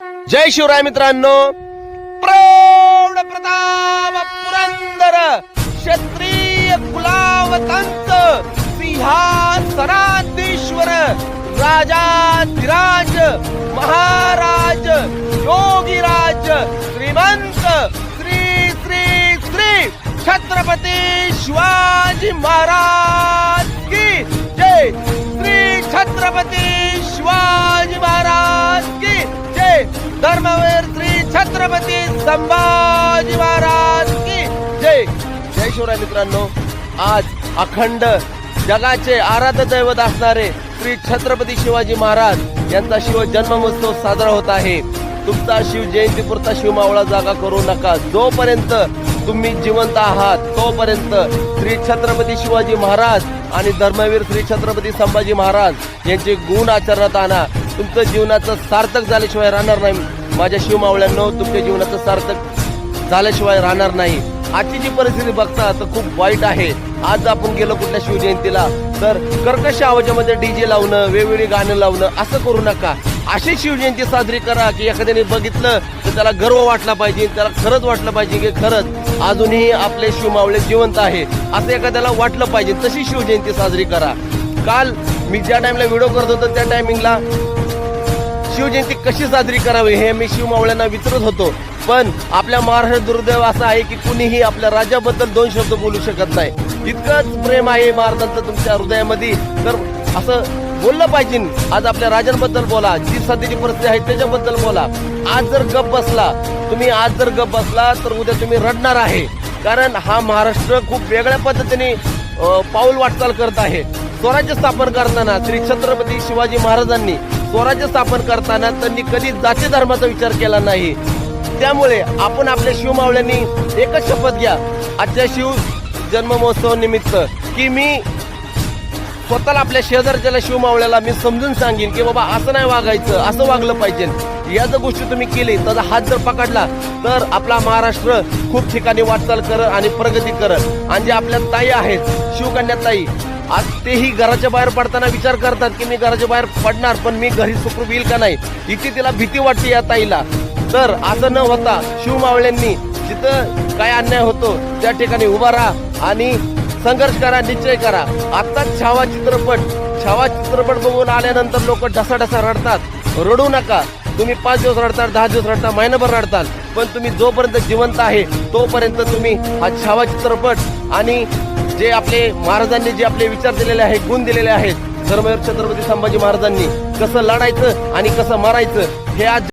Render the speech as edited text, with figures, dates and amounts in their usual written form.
जय शिवराय मित्रांनो. प्रौढ प्रताप पुरंदर क्षत्रिय कुलावतांत सिंहासनाधीश्वर राजाधिराज महाराज योगीराज श्रीमंत श्री श्री श्री छत्रपती शिवाजी महाराज की जय. श्री छत्रपती शिवाजी महाराज की जय. धर्मवीर श्री छत्रपती संभाजी महाराज की जय. जय शिवराय मित्रांनो. आज अखंड जगाचे आराध्य दैवत असणारे श्री छत्रपती शिवाजी महाराज यांचा शिव जन्मोत्सव साजरा होत आहे. तुमचा शिव जयंतीपुरता शिवमावळा जागा करू नका. जोपर्यंत तुम्ही जिवंत आहात तोपर्यंत श्री छत्रपती शिवाजी महाराज आणि धर्मवीर श्री छत्रपती संभाजी महाराज यांचे गुण आचरणात आणा. तुमचं जीवनाचं सार्थक झाल्याशिवाय राहणार नाही. माझ्या शिवमावळ्यांनो, तुमच्या जीवनाचं सार्थक झाल्याशिवाय राहणार नाही. आजची जी परिस्थिती बघता तर खूप वाईट आहे. आज आपण गेलो कुठल्या शिवजयंतीला तर कर्कश आवाजामध्ये डीजे लावणं, वेगवेगळी गाणं लावणं असं करू नका. अशी शिवजयंती साजरी करा की एखाद्याने बघितलं तर त्याला गर्व वाटला पाहिजे, त्याला खरंच वाटलं पाहिजे की खरंच अजूनही आपले शिवमावळे जिवंत आहे असं एखाद्याला वाटलं पाहिजे. तशी शिवजयंती साजरी करा. काल मी ज्या टाइमला व्हिडिओ करत होतो त्या टायमिंगला शिवजयंती कशी साजरी करावी हे मी शिवमावळ्यांना विचारत होतो. पण आपल्या महाराष्ट्र दुर्दैव असं आहे की कुणीही आपल्या राज्याबद्दल दोन शब्द बोलू शकत नाही. इतकंच प्रेम आहे महाराजांचं तुमच्या हृदयामध्ये, तर असं बोललं पाहिजे. आज आपल्या राजांबद्दल बोला, जी सध्याची परिस्थिती आहे त्याच्याबद्दल बोला. आज जर गप बसला तुम्ही, आज जर गप बसला तर उद्या तुम्ही रडणार आहे. कारण हा महाराष्ट्र खूप वेगळ्या पद्धतीने पाऊल वाटचाल करत आहे. स्वराज्य स्थापन करताना श्री छत्रपती शिवाजी महाराजांनी स्वराज्य स्थापन करताना त्यांनी कधी जाती धर्माचा विचार केला नाही. त्यामुळे आपण आपल्या शिवमावळ्यांनी एकच शपथ घ्या आजच्या शिव जन्म महोत्सव निमित्त की मी स्वतःला आपल्या शेजारच्या शिवमावळ्याला मी समजून सांगेन की बाबा असं नाही वागायचं, असं वागलं पाहिजे. या जर गोष्टी तुम्ही केली, त्याचा हात जर पकडला तर आपला महाराष्ट्र खूप ठिकाणी वाटचाल करत आणि प्रगती करत. आणि जे आपल्या ताई आहेत, शिवकन्या ताई, आज तेही घराच्या बाहेर पडताना विचार करतात की मी घराच्या बाहेर पडणार पण मी घरी सुखरूप येईल का नाही. इथे तिला भीती वाटते या ताईला. तर असं न होता शिवमावळ्यांनी जिथं काय अन्याय होतो त्या ठिकाणी उभा राहा आणि संघर्ष करा, निश्चय करा. आत्ताच छावा चित्रपट बघून आल्यानंतर लोक ढसाढसा रडतात. रडू नका. तुम्ही 5 दिवस रडतात, 10 दिवस रडतात, महिनाभर रडतात, पण तुम्ही जोपर्यंत जिवंत आहे तोपर्यंत तुम्ही हा छावा चित्रपट आणि जे आपले महाराजांनी जे आपले विचार दिलेले आहेत, गुण दिलेले आहेत, धर्मवीर छत्रपती संभाजी महाराजांनी कसं लढायचं आणि कसं मारायचं हे आज